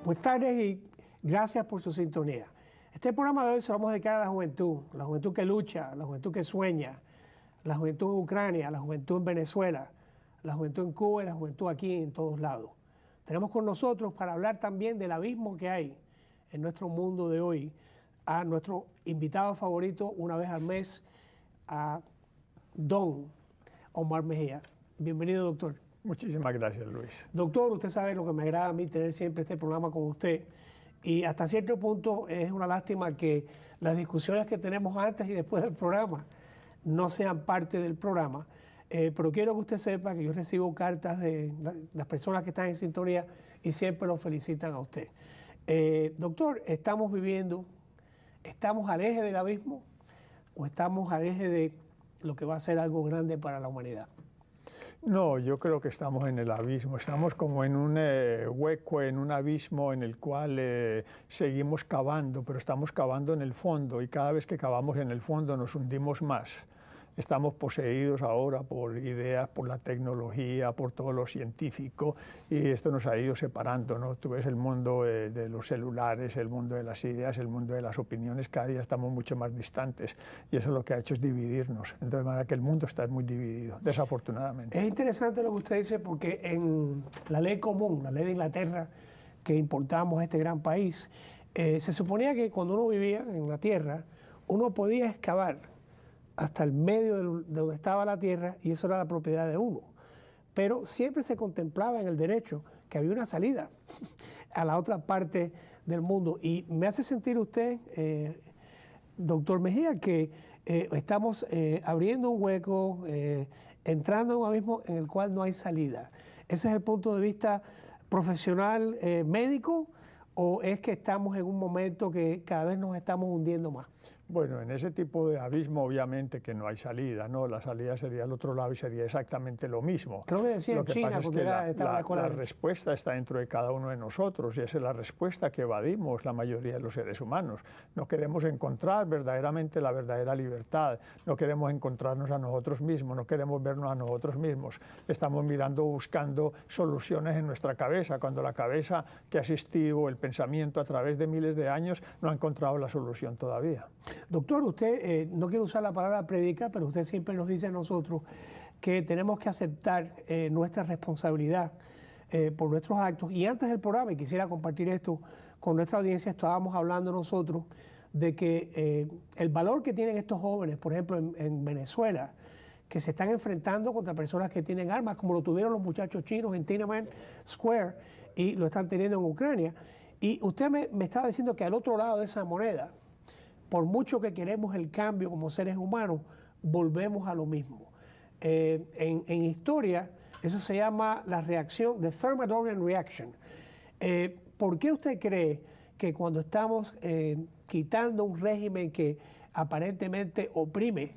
Buenas tardes y gracias por su sintonía. Este programa de hoy se lo vamos a dedicar a la juventud que lucha, la juventud que sueña, la juventud en Ucrania, la juventud en Venezuela, la juventud en Cuba y la juventud aquí en todos lados. Tenemos con nosotros para hablar también del abismo que hay en nuestro mundo de hoy a nuestro invitado favorito una vez al mes, a Don Omar Mejía. Bienvenido, doctor. Muchísimas gracias, Luis. Doctor, usted sabe lo que me agrada a mí tener siempre este programa con usted. Y hasta cierto punto es una lástima que las discusiones que tenemos antes y después del programa no sean parte del programa. Pero quiero que usted sepa que yo recibo cartas de las personas que están en sintonía y siempre lo felicitan a usted. Doctor, ¿estamos al eje del abismo o estamos al eje de lo que va a ser algo grande para la humanidad? No, yo creo que estamos en el abismo, estamos como en un hueco, en un abismo en el cual seguimos cavando, pero estamos cavando en el fondo y cada vez que cavamos en el fondo nos hundimos más. Estamos poseídos ahora por ideas, por la tecnología, por todo lo científico y esto nos ha ido separando, ¿no? Tú ves el mundo de los celulares, el mundo de las ideas, el mundo de las opiniones, cada día estamos mucho más distantes y eso lo que ha hecho es dividirnos. Entonces, de manera que el mundo está muy dividido, desafortunadamente. Es interesante lo que usted dice porque en la ley común, la ley de Inglaterra que importamos a este gran país, se suponía que cuando uno vivía en la tierra, uno podía excavar hasta el medio de donde estaba la tierra y eso era la propiedad de uno. Pero siempre se contemplaba en el derecho que había una salida a la otra parte del mundo. Y me hace sentir usted, doctor Mejía, que estamos abriendo un hueco, entrando en un abismo en el cual no hay salida. ¿Ese es el punto de vista profesional, médico, o es que estamos en un momento que cada vez nos estamos hundiendo más? Bueno, en ese tipo de abismo obviamente que no hay salida, ¿no? La salida sería al otro lado y sería exactamente lo mismo. Creo que decía en China, porque la respuesta está dentro de cada uno de nosotros y esa es la respuesta que evadimos la mayoría de los seres humanos. No queremos encontrar verdaderamente la verdadera libertad, no queremos encontrarnos a nosotros mismos, no queremos vernos a nosotros mismos. Estamos mirando, buscando soluciones en nuestra cabeza, cuando la cabeza que ha existido, el pensamiento a través de miles de años, no ha encontrado la solución todavía. Doctor, usted no quiere usar la palabra prédica, pero usted siempre nos dice a nosotros que tenemos que aceptar nuestra responsabilidad por nuestros actos. Y antes del programa, y quisiera compartir esto con nuestra audiencia, estábamos hablando nosotros de que el valor que tienen estos jóvenes, por ejemplo, en Venezuela, que se están enfrentando contra personas que tienen armas, como lo tuvieron los muchachos chinos en Tiananmen Square y lo están teniendo en Ucrania. Y usted me estaba diciendo que al otro lado de esa moneda, por mucho que queremos el cambio como seres humanos, volvemos a lo mismo. En historia, eso se llama la reacción, the Thermidorian Reaction. ¿Por qué usted cree que cuando estamos quitando un régimen que aparentemente oprime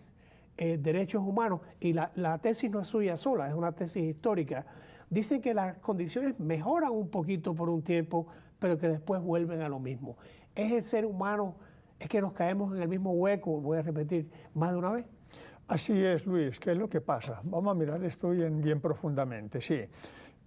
derechos humanos, y la tesis no es suya sola, es una tesis histórica, dicen que las condiciones mejoran un poquito por un tiempo, pero que después vuelven a lo mismo? ¿Es el ser humano, es que nos caemos en el mismo hueco, voy a repetir más de una vez? Así es, Luis. ¿Qué es lo que pasa? Vamos a mirar esto bien profundamente. Sí,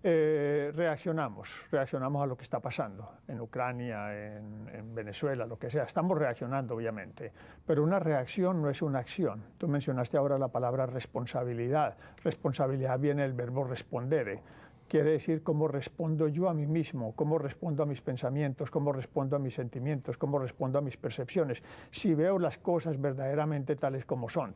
reaccionamos a lo que está pasando en Ucrania, en Venezuela, lo que sea. Estamos reaccionando, obviamente, pero una reacción no es una acción. Tú mencionaste ahora la palabra responsabilidad. Responsabilidad viene del verbo respondere. Quiere decir cómo respondo yo a mí mismo, cómo respondo a mis pensamientos, cómo respondo a mis sentimientos, cómo respondo a mis percepciones, si veo las cosas verdaderamente tales como son.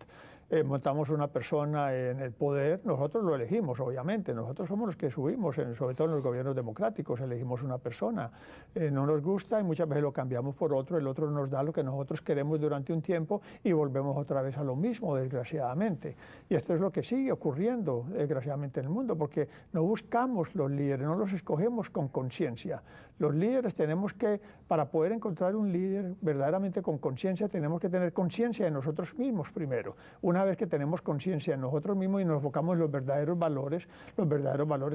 Montamos una persona en el poder, nosotros lo elegimos, obviamente, nosotros somos los que subimos, sobre todo en los gobiernos democráticos, elegimos una persona, no nos gusta y muchas veces lo cambiamos por otro, el otro nos da lo que nosotros queremos durante un tiempo y volvemos otra vez a lo mismo, desgraciadamente. Y esto es lo que sigue ocurriendo, desgraciadamente, en el mundo, porque no buscamos los líderes, no los escogemos con conciencia. Los líderes tenemos que, para poder encontrar un líder verdaderamente con conciencia, tenemos que tener conciencia de nosotros mismos primero. Una vez que tenemos conciencia de nosotros mismos y nos enfocamos en los verdaderos valores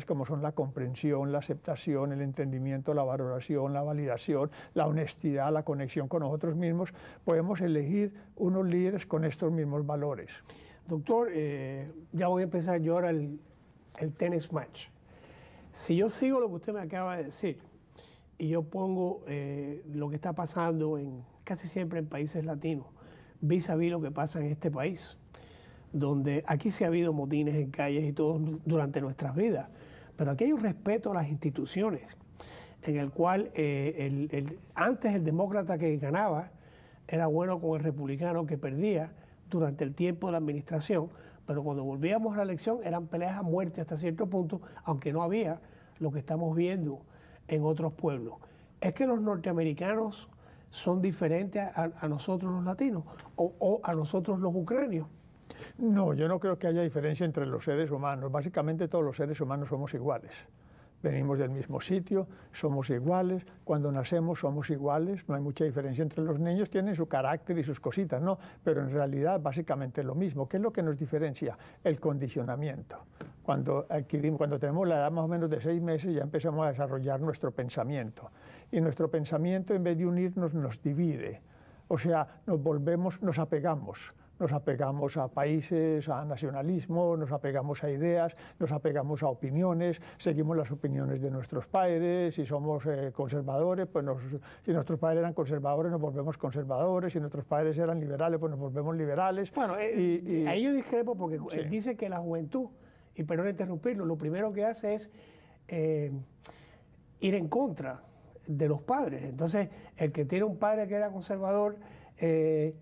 como son la comprensión, la aceptación, el entendimiento, la valoración, la validación, la honestidad, la conexión con nosotros mismos, podemos elegir unos líderes con estos mismos valores. Doctor, ya voy a empezar yo ahora el tennis match. Si yo sigo lo que usted me acaba de decir, y yo pongo lo que está pasando casi siempre en países latinos, vis a vis lo que pasa en este país, donde aquí sí ha habido motines en calles y todo durante nuestras vidas, pero aquí hay un respeto a las instituciones, en el cual antes el demócrata que ganaba era bueno con el republicano que perdía durante el tiempo de la administración, pero cuando volvíamos a la elección eran peleas a muerte hasta cierto punto, aunque no había lo que estamos viendo en otros pueblos. ¿Es que los norteamericanos son diferentes a nosotros los latinos o a nosotros los ucranios? No, yo no creo que haya diferencia entre los seres humanos. Básicamente todos los seres humanos somos iguales. Venimos del mismo sitio, somos iguales, cuando nacemos somos iguales, no hay mucha diferencia entre los niños, tienen su carácter y sus cositas, ¿no? Pero en realidad básicamente lo mismo. ¿Qué es lo que nos diferencia? El condicionamiento. Cuando tenemos la edad más o menos de 6 meses ya empezamos a desarrollar nuestro pensamiento. Y nuestro pensamiento, en vez de unirnos, nos divide. O sea, nos apegamos a países, a nacionalismo, nos apegamos a ideas, nos apegamos a opiniones, seguimos las opiniones de nuestros padres, si somos conservadores, pues si nuestros padres eran conservadores nos volvemos conservadores, si nuestros padres eran liberales, pues nos volvemos liberales. Bueno, ahí yo discrepo porque sí. Dice que la juventud, y perdón interrumpirlo, lo primero que hace es ir en contra de los padres. Entonces, el que tiene un padre que era conservador,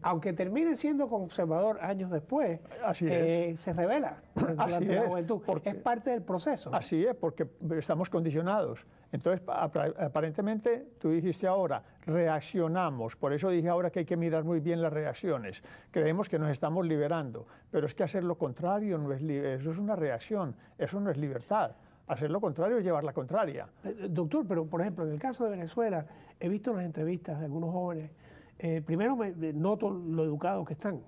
aunque termine siendo conservador años después, se revela durante la juventud. Es parte del proceso. Así es, porque estamos condicionados. Entonces, aparentemente, tú dijiste ahora, reaccionamos. Por eso dije ahora que hay que mirar muy bien las reacciones. Creemos que nos estamos liberando, pero es que hacer lo contrario no es eso es una reacción, eso no es libertad. Hacer lo contrario es llevar la contraria. Doctor, pero por ejemplo, en el caso de Venezuela, he visto las entrevistas de algunos jóvenes. Primero me noto lo educados que están.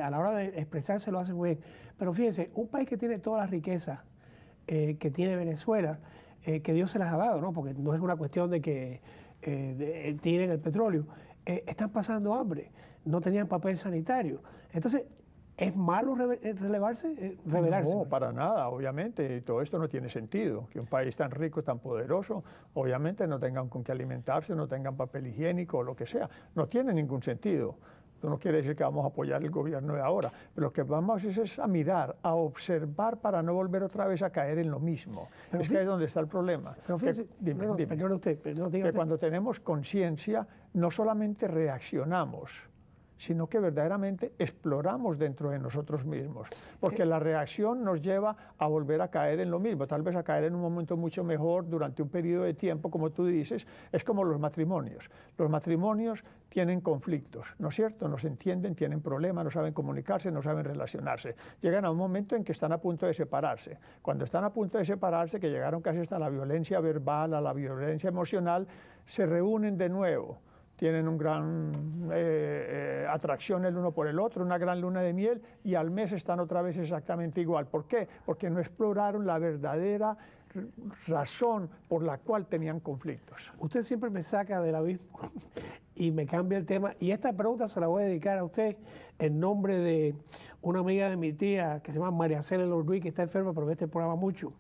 A la hora de expresarse lo hacen muy bien. Pero fíjense, un país que tiene todas las riquezas que tiene Venezuela, que Dios se las ha dado, ¿no? Porque no es una cuestión de que tienen el petróleo, están pasando hambre, no tenían papel sanitario. Entonces, ¿es malo rebelarse? No, para nada, obviamente. Todo esto no tiene sentido. Que un país tan rico, tan poderoso, obviamente no tengan con qué alimentarse, no tengan papel higiénico o lo que sea. No tiene ningún sentido. Esto no quiere decir que vamos a apoyar el gobierno de ahora. Pero lo que vamos es a mirar, a observar para no volver otra vez a caer en lo mismo. Pero que ahí es donde está el problema. Pero fíjese, perdone usted. Cuando tenemos conciencia, no solamente reaccionamos, sino que verdaderamente exploramos dentro de nosotros mismos, porque la reacción nos lleva a volver a caer en lo mismo, tal vez a caer en un momento mucho mejor durante un periodo de tiempo, como tú dices. Es como los matrimonios. Los matrimonios tienen conflictos, ¿no es cierto? No se entienden, tienen problemas, no saben comunicarse, no saben relacionarse. Llegan a un momento en que están a punto de separarse. Cuando están a punto de separarse, que llegaron casi hasta la violencia verbal, a la violencia emocional, se reúnen de nuevo. Tienen una gran atracción el uno por el otro, una gran luna de miel, y al mes están otra vez exactamente igual. ¿Por qué? Porque no exploraron la verdadera razón por la cual tenían conflictos. Usted siempre me saca del abismo y me cambia el tema. Y esta pregunta se la voy a dedicar a usted en nombre de una amiga de mi tía que se llama María Celia Ruiz, que está enferma, pero ve este programa mucho.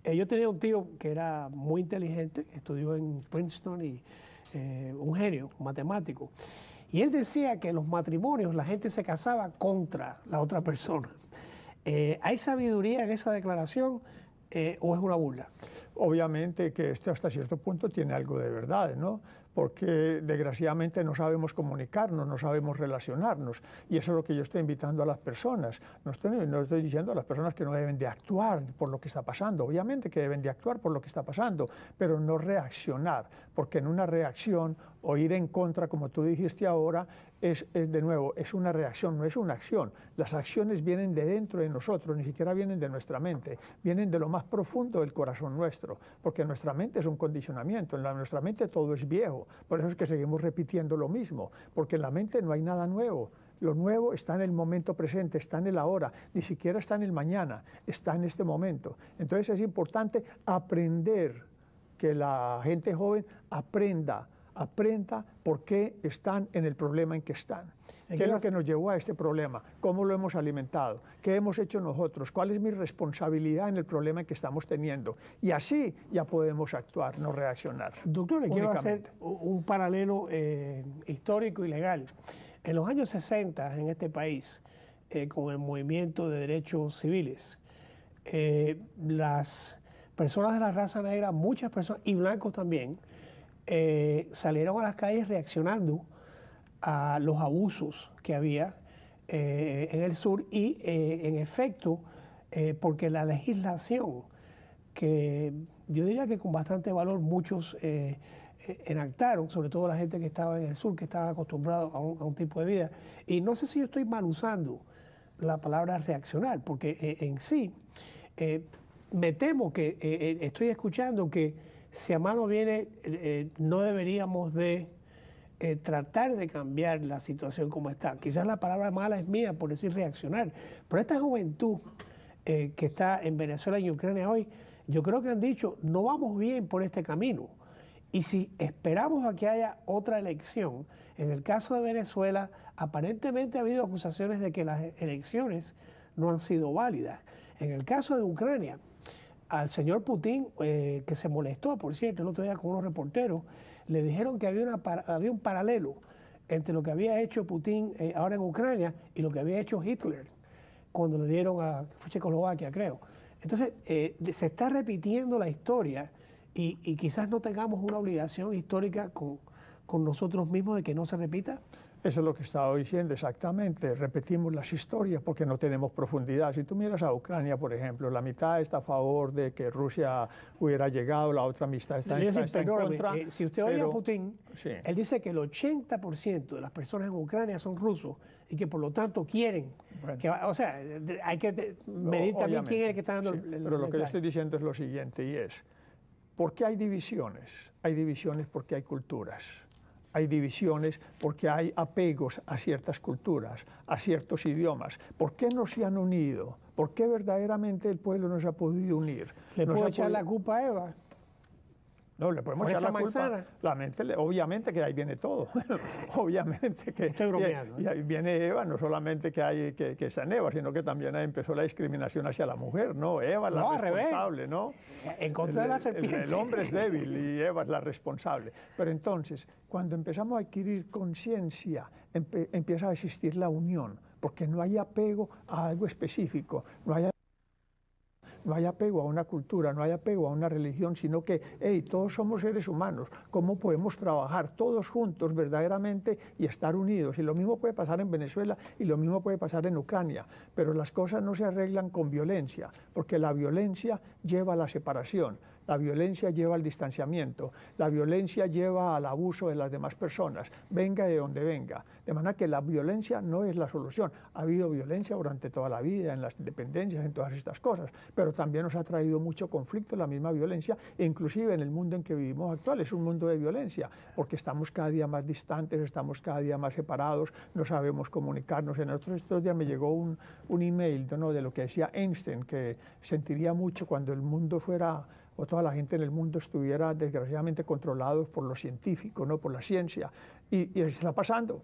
Yo tenía un tío que era muy inteligente, estudió en Princeton y un genio, un matemático. Y él decía que en los matrimonios la gente se casaba contra la otra persona. ¿Hay sabiduría en esa declaración o es una burla? Obviamente que esto hasta cierto punto tiene algo de verdad, ¿no? Porque desgraciadamente no sabemos comunicarnos, no sabemos relacionarnos, y eso es lo que yo estoy invitando a las personas. No estoy diciendo a las personas que no deben de actuar por lo que está pasando, obviamente que deben de actuar por lo que está pasando, pero no reaccionar, porque en una reacción o ir en contra, como tú dijiste ahora, es de nuevo, es una reacción, no es una acción. Las acciones vienen de dentro de nosotros, ni siquiera vienen de nuestra mente, vienen de lo más profundo del corazón nuestro, porque nuestra mente es un condicionamiento, en nuestra mente todo es viejo, por eso es que seguimos repitiendo lo mismo, porque en la mente no hay nada nuevo. Lo nuevo está en el momento presente, está en el ahora, ni siquiera está en el mañana, está en este momento. Entonces es importante aprender, que la gente joven aprenda aprenda por qué están en el problema en que están. ¿Qué es lo que nos llevó a este problema? ¿Cómo lo hemos alimentado? ¿Qué hemos hecho nosotros? ¿Cuál es mi responsabilidad en el problema que estamos teniendo? Y así ya podemos actuar, no reaccionar. Doctor, le quiero hacer un paralelo histórico y legal. En los años 60 en este país, con el movimiento de derechos civiles, las personas de la raza negra, muchas personas, y blancos también, salieron a las calles reaccionando a los abusos que había en el sur y en efecto porque la legislación que yo diría que con bastante valor muchos enactaron, sobre todo la gente que estaba en el sur, que estaba acostumbrado a un tipo de vida. Y no sé si yo estoy mal usando la palabra reaccionar, porque en sí me temo que estoy escuchando que si a mano viene no deberíamos de tratar de cambiar la situación como está. Quizás la palabra mala es mía por decir reaccionar, pero esta juventud que está en Venezuela y Ucrania hoy, yo creo que han dicho, no vamos bien por este camino. Y si esperamos a que haya otra elección, en el caso de Venezuela, aparentemente ha habido acusaciones de que las elecciones no han sido válidas. En el caso de Ucrania, al señor Putin, que se molestó, por cierto, el otro día con unos reporteros, le dijeron que había un paralelo entre lo que había hecho Putin ahora en Ucrania y lo que había hecho Hitler cuando le dieron a Checoslovaquia, creo. Entonces, se está repitiendo la historia y quizás no tengamos una obligación histórica con nosotros mismos de que no se repita. Eso es lo que estaba diciendo exactamente. Repetimos las historias porque no tenemos profundidad. Si tú miras a Ucrania, por ejemplo, la mitad está a favor de que Rusia hubiera llegado, la otra mitad está en contra. Si usted oye a Putin, sí, él dice que el 80% de las personas en Ucrania son rusos y que por lo tanto quieren. Bueno, que, o sea, hay que medir también quién es el que está dando el pero mensaje. Lo que yo estoy diciendo es lo siguiente, y es, ¿por qué hay divisiones? Hay divisiones porque hay culturas. Hay divisiones porque hay apegos a ciertas culturas, a ciertos idiomas. ¿Por qué no se han unido? ¿Por qué verdaderamente el pueblo no se ha podido unir? ¿Le puedo echar la culpa a Eva? No, le podemos echar la culpa. Obviamente que ahí viene todo. Obviamente que estoy bromeando. Y ahí viene Eva, no solamente que está en Eva, sino que también ahí empezó la discriminación hacia la mujer, ¿no? Eva es la responsable, ¿no? En contra de la serpiente. El hombre es débil y Eva es la responsable. Pero entonces, cuando empezamos a adquirir conciencia, empieza a existir la unión, porque no hay apego a algo específico, no hay apego a una cultura, no hay apego a una religión, sino que, hey, todos somos seres humanos. ¿Cómo podemos trabajar todos juntos verdaderamente y estar unidos? Y lo mismo puede pasar en Venezuela y lo mismo puede pasar en Ucrania. Pero las cosas no se arreglan con violencia, porque la violencia lleva a la separación. La violencia lleva al distanciamiento, la violencia lleva al abuso de las demás personas, venga de donde venga. De manera que la violencia no es la solución. Ha habido violencia durante toda la vida, en las independencias, en todas estas cosas, pero también nos ha traído mucho conflicto la misma violencia, e inclusive en el mundo en que vivimos actual. Es un mundo de violencia, porque estamos cada día más distantes, estamos cada día más separados, no sabemos comunicarnos. En estos días me llegó un email, ¿no?, de lo que decía Einstein, que sentiría mucho cuando el mundo fuera, o toda la gente en el mundo estuviera desgraciadamente controlados por los científicos, no por la ciencia. Y está pasando,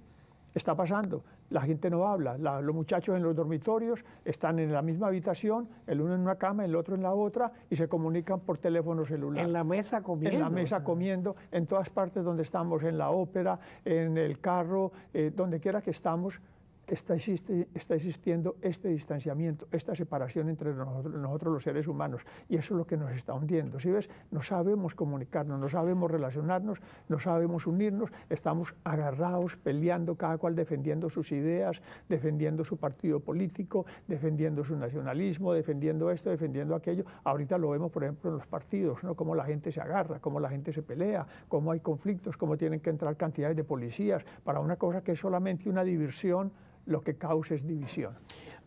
está pasando. La gente no habla, los muchachos en los dormitorios están en la misma habitación, el uno en una cama, el otro en la otra, y se comunican por teléfono celular. En la mesa comiendo. En la mesa comiendo, en todas partes donde estamos, en la ópera, en el carro, donde quiera que estamos. Está existiendo este distanciamiento, esta separación entre nosotros los seres humanos, y eso es lo que nos está hundiendo. ¿Sí ves? No sabemos comunicarnos, no sabemos relacionarnos, no sabemos unirnos, estamos agarrados, peleando, cada cual defendiendo sus ideas, defendiendo su partido político, defendiendo su nacionalismo, defendiendo esto, defendiendo aquello. Ahorita lo vemos, por ejemplo, en los partidos, ¿no?, cómo la gente se agarra, cómo la gente se pelea, cómo hay conflictos, cómo tienen que entrar cantidades de policías para una cosa que es solamente una diversión. Lo que causa es división.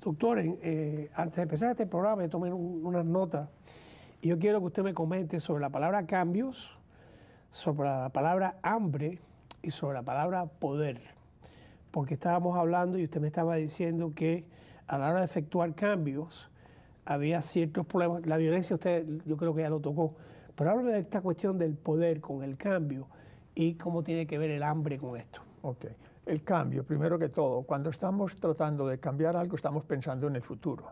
Doctor, antes de empezar este programa, me tomé unas notas y yo quiero que usted me comente sobre la palabra cambios, sobre la palabra hambre y sobre la palabra poder. Porque estábamos hablando y usted me estaba diciendo que a la hora de efectuar cambios había ciertos problemas. La violencia usted, yo creo que ya lo tocó. Pero háblame de esta cuestión del poder con el cambio y cómo tiene que ver el hambre con esto. Ok. El cambio, primero que todo, cuando estamos tratando de cambiar algo, estamos pensando en el futuro.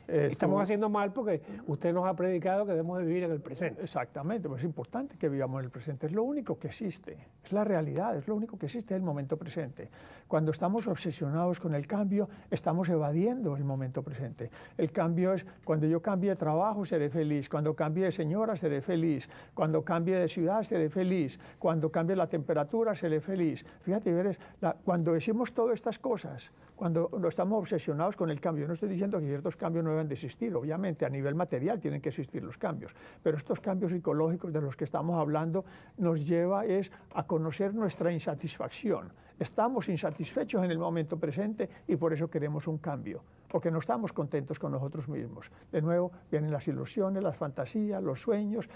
Estamos haciendo mal porque usted nos ha predicado que debemos de vivir en el presente. Exactamente, pues es importante que vivamos en el presente, es lo único que existe, es la realidad, es lo único que existe, el momento presente. Cuando estamos obsesionados con el cambio, estamos evadiendo el momento presente. El cambio es, cuando yo cambie de trabajo, seré feliz, cuando cambie de señora, seré feliz, cuando cambie de ciudad, seré feliz, cuando cambie la temperatura, seré feliz. Fíjate, cuando decimos todas estas cosas, cuando estamos obsesionados con el cambio, no estoy diciendo que ciertos cambios no deben de existir, obviamente a nivel material tienen que existir los cambios, pero estos cambios psicológicos de los que estamos hablando nos lleva a conocer nuestra insatisfacción. Estamos insatisfechos en el momento presente y por eso queremos un cambio, porque no estamos contentos con nosotros mismos. De nuevo vienen las ilusiones, las fantasías, los sueños,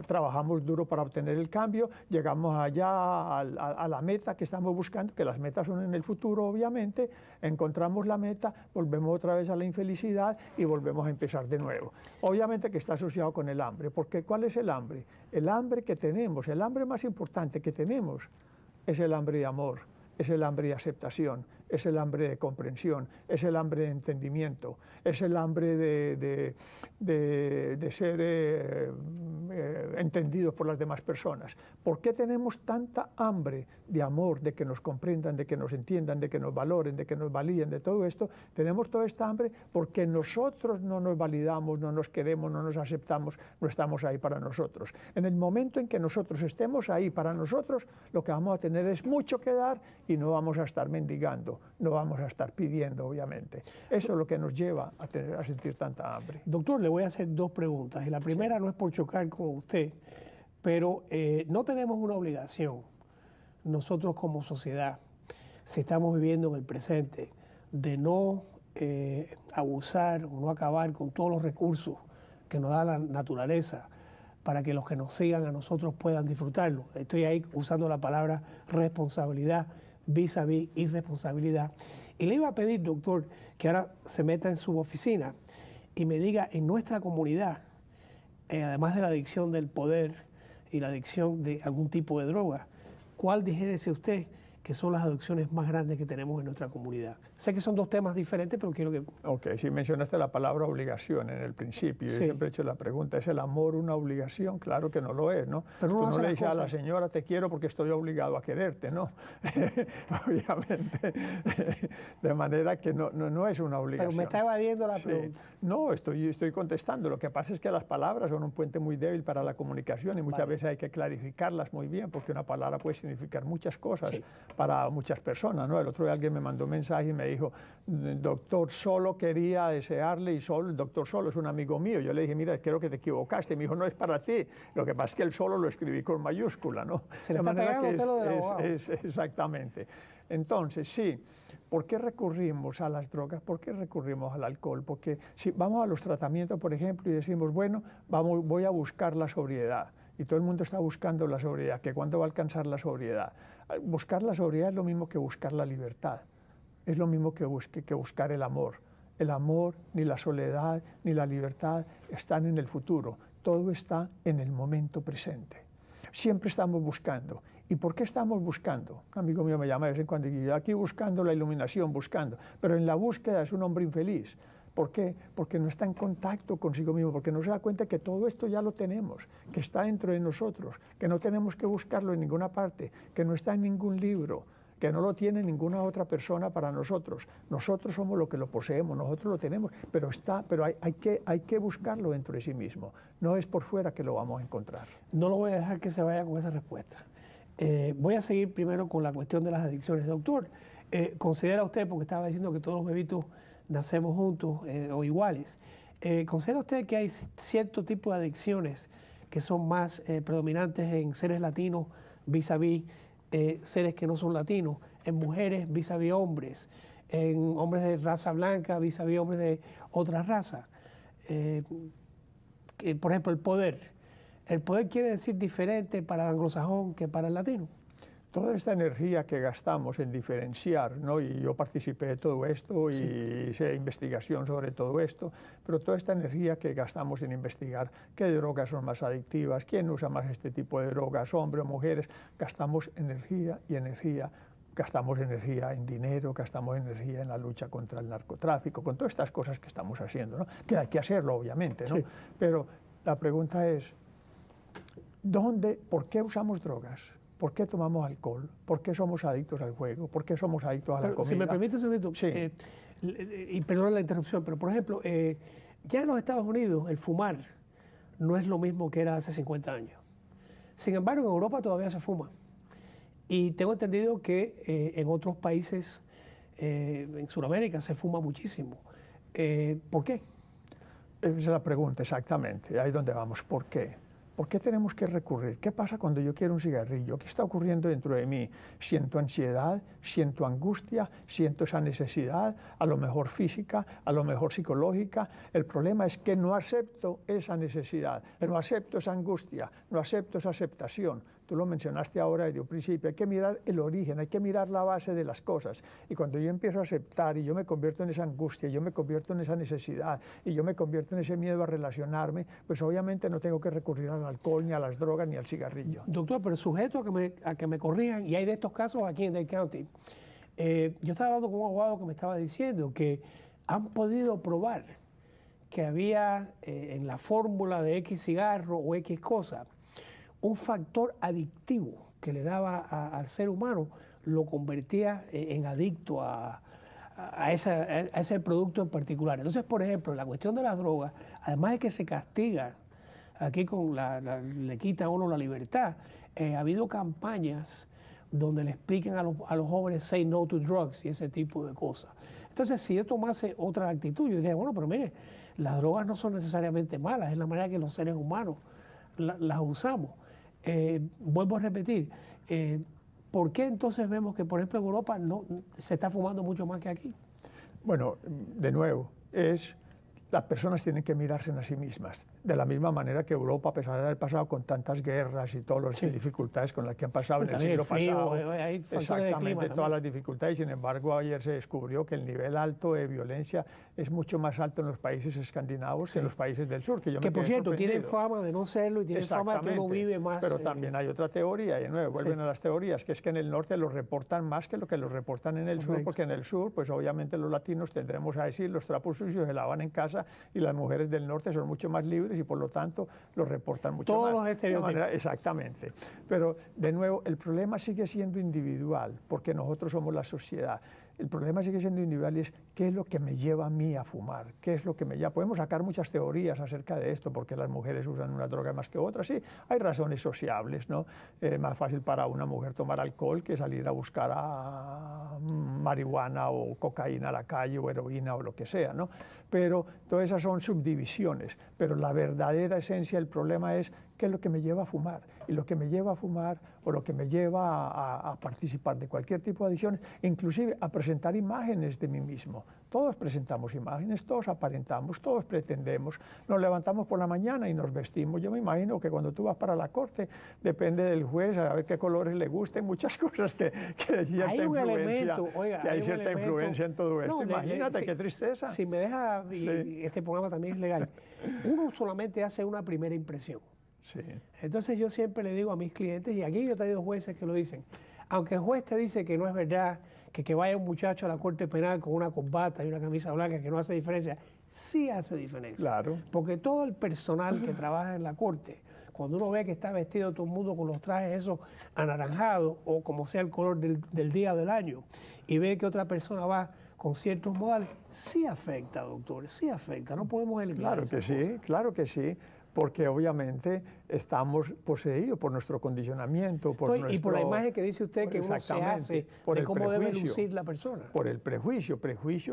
trabajamos duro para obtener el cambio, llegamos allá a la meta que estamos buscando, que las metas son en el futuro obviamente, encontramos la meta, volvemos otra vez a la infelicidad y volvemos a empezar de nuevo. Obviamente que está asociado con el hambre, porque ¿cuál es el hambre? El hambre que tenemos, el hambre más importante que tenemos es el hambre de amor, es el hambre de aceptación, es el hambre de comprensión, es el hambre de entendimiento, es el hambre de ser entendidos por las demás personas. ¿Por qué tenemos tanta hambre de amor, de que nos comprendan, de que nos entiendan, de que nos valoren, de que nos validen, de todo esto? Tenemos toda esta hambre porque nosotros no nos validamos, no nos queremos, no nos aceptamos, no estamos ahí para nosotros. En el momento en que nosotros estemos ahí para nosotros, lo que vamos a tener es mucho que dar y no vamos a estar mendigando, no vamos a estar pidiendo, obviamente. Eso es lo que nos lleva a sentir tanta hambre. Doctor, le voy a hacer dos preguntas. Y la primera no es por chocar con usted, pero no tenemos una obligación, nosotros como sociedad, si estamos viviendo en el presente, de no abusar o no acabar con todos los recursos que nos da la naturaleza para que los que nos sigan a nosotros puedan disfrutarlo. Estoy ahí usando la palabra responsabilidad, vis-a-vis irresponsabilidad. Y le iba a pedir, doctor, que ahora se meta en su oficina y me diga en nuestra comunidad, además de la adicción del poder y la adicción de algún tipo de droga, ¿cuál dijérese usted que son las adicciones más grandes que tenemos en nuestra comunidad? Sé que son dos temas diferentes, pero quiero que... Ok, sí mencionaste la palabra obligación en el principio. Sí. Yo siempre he hecho la pregunta, ¿es el amor una obligación? Claro que no lo es, ¿no? Pero tú no le dices a la señora, te quiero porque estoy obligado a quererte, ¿no? Obviamente. De manera que no es una obligación. Pero me está evadiendo la pregunta. No, estoy contestando. Lo que pasa es que las palabras son un puente muy débil para la comunicación y muchas veces hay que clarificarlas muy bien, porque una palabra puede significar muchas cosas para muchas personas, ¿no? El otro día alguien me mandó un mensaje y me dijo, doctor, solo quería desearle, y solo, el doctor Solo es un amigo mío. Yo le dije, mira, creo que te equivocaste. Me dijo, no es para ti. Lo que pasa es que el solo lo escribí con mayúscula, ¿no? Se le está pegando usted lo del abogado. Exactamente. Entonces, sí, ¿por qué recurrimos a las drogas? ¿Por qué recurrimos al alcohol? Porque si vamos a los tratamientos, por ejemplo, y decimos, bueno, voy a buscar la sobriedad. Y todo el mundo está buscando la sobriedad, que ¿cuándo va a alcanzar la sobriedad? Buscar la sobriedad es lo mismo que buscar la libertad, es lo mismo que buscar el amor. El amor, ni la soledad, ni la libertad están en el futuro, todo está en el momento presente. Siempre estamos buscando. ¿Y por qué estamos buscando? Un amigo mío me llama de vez en cuando y yo aquí buscando la iluminación, buscando, pero en la búsqueda es un hombre infeliz. ¿Por qué? Porque no está en contacto consigo mismo, porque no se da cuenta que todo esto ya lo tenemos, que está dentro de nosotros, que no tenemos que buscarlo en ninguna parte, que no está en ningún libro, que no lo tiene ninguna otra persona para nosotros. Nosotros somos lo que lo poseemos, nosotros lo tenemos, pero hay que buscarlo dentro de sí mismo. No es por fuera que lo vamos a encontrar. No lo voy a dejar que se vaya con esa respuesta. Voy a seguir primero con la cuestión de las adicciones. Doctor, ¿considera usted, porque estaba diciendo que todos los bebitos nacemos juntos o iguales, ¿considera usted que hay cierto tipo de adicciones que son más predominantes en seres latinos vis-a-vis seres que no son latinos, en mujeres vis-a-vis hombres, en hombres de raza blanca vis-a-vis hombres de otra raza? Por ejemplo, el poder. ¿El poder quiere decir diferente para el anglosajón que para el latino? toda esta energía que gastamos en diferenciar, ¿no? Y yo participé de todo esto y hice investigación sobre todo esto, pero toda esta energía que gastamos en investigar qué drogas son más adictivas, quién usa más este tipo de drogas, hombres o mujeres, gastamos energía y energía. Gastamos energía en dinero, gastamos energía en la lucha contra el narcotráfico, con todas estas cosas que estamos haciendo, ¿no? Que hay que hacerlo, obviamente, ¿no? Sí. Pero la pregunta es, ¿por qué usamos drogas? ¿Por qué tomamos alcohol? ¿Por qué somos adictos al juego? ¿Por qué somos adictos a la comida? Si me permite un segundito, sí. Y perdón la interrupción, pero por ejemplo, ya en los Estados Unidos el fumar no es lo mismo que era hace 50 años. Sin embargo, en Europa todavía se fuma. Y tengo entendido que en otros países, en Sudamérica, se fuma muchísimo. ¿Por qué? Esa es la pregunta, exactamente. Ahí es donde vamos. ¿Por qué? ¿Por qué tenemos que recurrir? ¿Qué pasa cuando yo quiero un cigarrillo? ¿Qué está ocurriendo dentro de mí? Siento ansiedad, siento angustia, siento esa necesidad, a lo mejor física, a lo mejor psicológica. El problema es que no acepto esa necesidad, no acepto esa angustia, no acepto esa aceptación. Tú lo mencionaste ahora desde un principio, hay que mirar el origen, hay que mirar la base de las cosas. Y cuando yo empiezo a aceptar y yo me convierto en esa angustia, yo me convierto en esa necesidad y yo me convierto en ese miedo a relacionarme, pues obviamente no tengo que recurrir al alcohol, ni a las drogas, ni al cigarrillo. Doctor, pero sujeto a que me corrijan, y hay de estos casos aquí en Dade County, yo estaba hablando con un abogado que me estaba diciendo que han podido probar que había en la fórmula de X cigarro o X cosa, un factor adictivo que le daba al ser humano, lo convertía en adicto a ese producto en particular. Entonces, por ejemplo, la cuestión de las drogas, además de que se castiga, aquí le quita a uno la libertad, ha habido campañas donde le explican a los jóvenes say no to drugs y ese tipo de cosas. Entonces, si yo tomase otra actitud, yo diría, bueno, pero mire, las drogas no son necesariamente malas, es la manera que los seres humanos las usamos. Vuelvo a repetir, ¿por qué entonces vemos que, por ejemplo, en Europa no se está fumando mucho más que aquí? Bueno, de nuevo, las personas tienen que mirarse a sí mismas. De la misma manera que Europa, a pesar de haber pasado con tantas guerras y todas las dificultades con las que han pasado en el siglo pasado, exactamente todas las dificultades, sin embargo, ayer se descubrió que el nivel alto de violencia es mucho más alto en los países escandinavos que en los países del sur. Que por cierto, tienen fama de no serlo y tienen fama de que uno vive más. Pero también hay otra teoría, y de nuevo vuelven a las teorías, que es que en el norte los reportan más que lo que los reportan en el sur, porque en el sur, pues obviamente los latinos tendremos a decir los trapos sucios se lavan en casa y las mujeres del norte son mucho más libres y por lo tanto lo reportan mucho más. Todos los estereotipos. Exactamente. Pero de nuevo, el problema sigue siendo individual, porque nosotros somos la sociedad. El problema sigue siendo individual y es qué es lo que me lleva a mí a fumar, qué es lo que me lleva. Podemos sacar muchas teorías acerca de esto, porque las mujeres usan una droga más que otras. Sí, hay razones sociables, ¿no? Es más fácil para una mujer tomar alcohol que salir a buscar a marihuana o cocaína a la calle o heroína o lo que sea, ¿no? Pero todas esas son subdivisiones. Pero la verdadera esencia del problema es qué es lo que me lleva a fumar. Y lo que me lleva a fumar o lo que me lleva a participar de cualquier tipo de adicciones, inclusive a presentar imágenes de mí mismo. Todos presentamos imágenes, todos aparentamos, todos pretendemos. Nos levantamos por la mañana y nos vestimos. Yo me imagino que cuando tú vas para la corte, depende del juez, a ver qué colores le gusten, muchas cosas que hay cierta influencia. Oiga, hay cierta influencia en todo esto. Imagínate qué tristeza. Si me deja, este programa también es legal, uno solamente hace una primera impresión. Sí. Entonces yo siempre le digo a mis clientes, y aquí yo he traído jueces que lo dicen, aunque el juez te dice que no es verdad, que vaya un muchacho a la corte penal con una corbata y una camisa blanca que no hace diferencia, sí hace diferencia. Claro. Porque todo el personal que trabaja en la corte, cuando uno ve que está vestido todo el mundo con los trajes esos anaranjados o como sea el color del día o del año, y ve que otra persona va con ciertos modales, sí afecta, doctor, sí afecta, no podemos eliminar Claro que sí, claro que sí. Porque obviamente estamos poseídos por nuestro condicionamiento, y por la imagen que dice usted que uno se hace de cómo debe lucir la persona. Por el prejuicio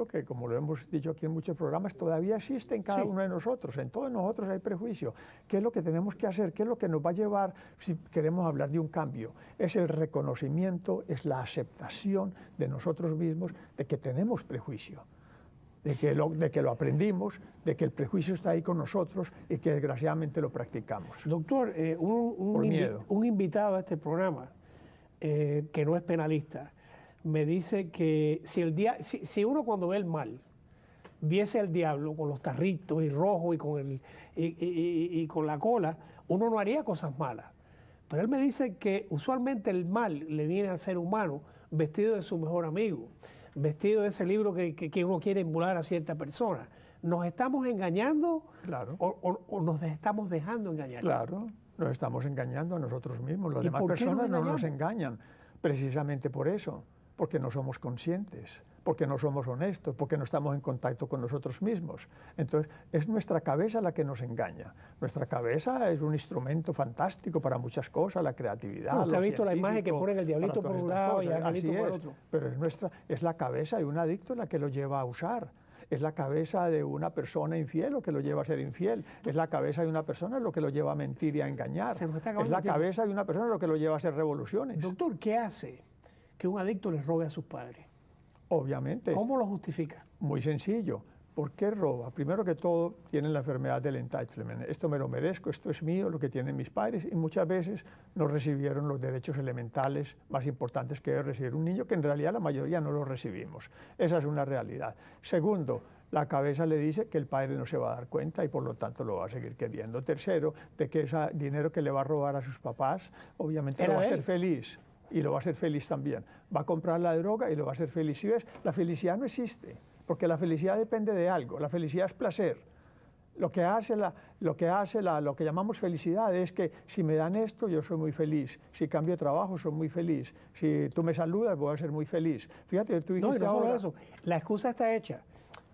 que como lo hemos dicho aquí en muchos programas, todavía existe en cada uno de nosotros, en todos nosotros hay prejuicio. ¿Qué es lo que tenemos que hacer? ¿Qué es lo que nos va a llevar si queremos hablar de un cambio? Es el reconocimiento, es la aceptación de nosotros mismos de que tenemos prejuicio. De que lo aprendimos, de que el prejuicio está ahí con nosotros y que desgraciadamente lo practicamos. Doctor, un invitado a este programa que no es penalista, me dice que si uno cuando ve el mal, viese al diablo con los tarritos y rojo y con la cola, uno no haría cosas malas. Pero él me dice que usualmente el mal le viene al ser humano vestido de su mejor amigo, vestido de ese libro que uno quiere emular a cierta persona. ¿Nos estamos engañando Claro. o nos estamos dejando engañar? Claro, nos estamos engañando a nosotros mismos. Las ¿Y demás por qué personas no nos engañamos? engañan, precisamente por eso, porque no somos conscientes, porque no somos honestos, porque no estamos en contacto con nosotros mismos. Entonces, es nuestra cabeza la que nos engaña. Nuestra cabeza es un instrumento fantástico para muchas cosas, la creatividad. Bueno, usted ha lo visto la imagen que científico, ponen el diablito para por todas un estas lado y el cosas. angelito Así por el es, otro. pero es la cabeza de un adicto la que lo lleva a usar. Es la cabeza de una persona infiel lo que lo lleva a ser infiel. Es la cabeza de una persona lo que lo lleva a mentir y a engañar. Se nos está Es acabando la el tiempo. cabeza de una persona lo que lo lleva a hacer revoluciones. Doctor, ¿qué hace que un adicto le robe a sus padres? Obviamente. ¿Cómo lo justifica? Muy sencillo. ¿Por qué roba? Primero que todo, tienen la enfermedad del entitlement. Esto me lo merezco, esto es mío, lo que tienen mis padres, y muchas veces no recibieron los derechos elementales más importantes que debe recibir un niño, que en realidad la mayoría no los recibimos. Esa es una realidad. Segundo, la cabeza le dice que el padre no se va a dar cuenta y por lo tanto lo va a seguir queriendo. Tercero, de que ese dinero que le va a robar a sus papás, obviamente lo va a hacer feliz. Y lo va a hacer feliz también. Va a comprar la droga y lo va a hacer feliz. Si ves, la felicidad no existe, porque la felicidad depende de algo. La felicidad es placer. Lo que llamamos felicidad es que si me dan esto, yo soy muy feliz. Si cambio de trabajo, soy muy feliz. Si tú me saludas, voy a ser muy feliz. Fíjate, tú dijiste No, y no solo ahora, eso. La excusa está hecha.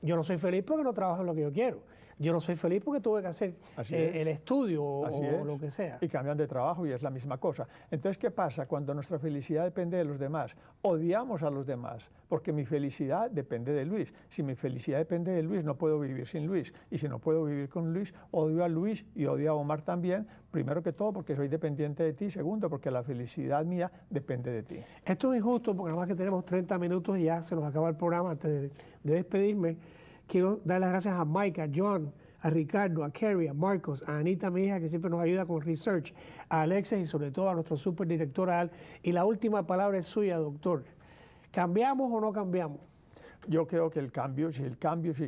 Yo no soy feliz porque no trabajo en lo que yo quiero. Yo no soy feliz porque tuve que hacer el estudio o lo que sea. Y cambian de trabajo y es la misma cosa. Entonces, ¿qué pasa? Cuando nuestra felicidad depende de los demás, odiamos a los demás, porque mi felicidad depende de Luis. Si mi felicidad depende de Luis, no puedo vivir sin Luis. Y si no puedo vivir con Luis, odio a Luis y odio a Omar también, primero que todo porque soy dependiente de ti, segundo porque la felicidad mía depende de ti. Esto es injusto porque además que tenemos 30 minutos y ya se nos acaba el programa. Antes de despedirme, quiero dar las gracias a Mike, a John, a Ricardo, a Kerry, a Marcos, a Anita, mi hija, que siempre nos ayuda con research, a Alexis y sobre todo a nuestro superdirector Al. Y la última palabra es suya, doctor. ¿Cambiamos o no cambiamos? Yo creo que el cambio, si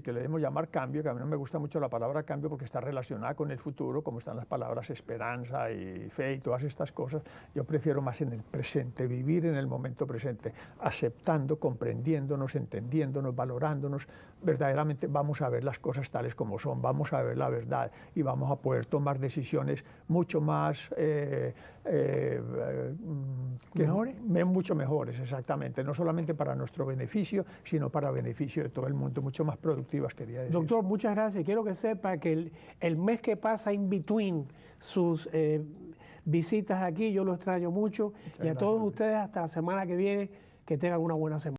que le debemos llamar cambio, que a mí no me gusta mucho la palabra cambio porque está relacionada con el futuro, como están las palabras esperanza y fe y todas estas cosas, yo prefiero más en el presente, vivir en el momento presente, aceptando, comprendiéndonos, entendiéndonos, valorándonos, verdaderamente vamos a ver las cosas tales como son, vamos a ver la verdad y vamos a poder tomar decisiones mucho más mucho mejores, exactamente, no solamente para nuestro beneficio, sino para beneficio de todo el mundo, mucho más productivas, quería decir. Doctor, muchas gracias. Quiero que sepa que el mes que pasa in between sus visitas aquí, yo lo extraño mucho. Y a todos ustedes, hasta la semana que viene, que tengan una buena semana.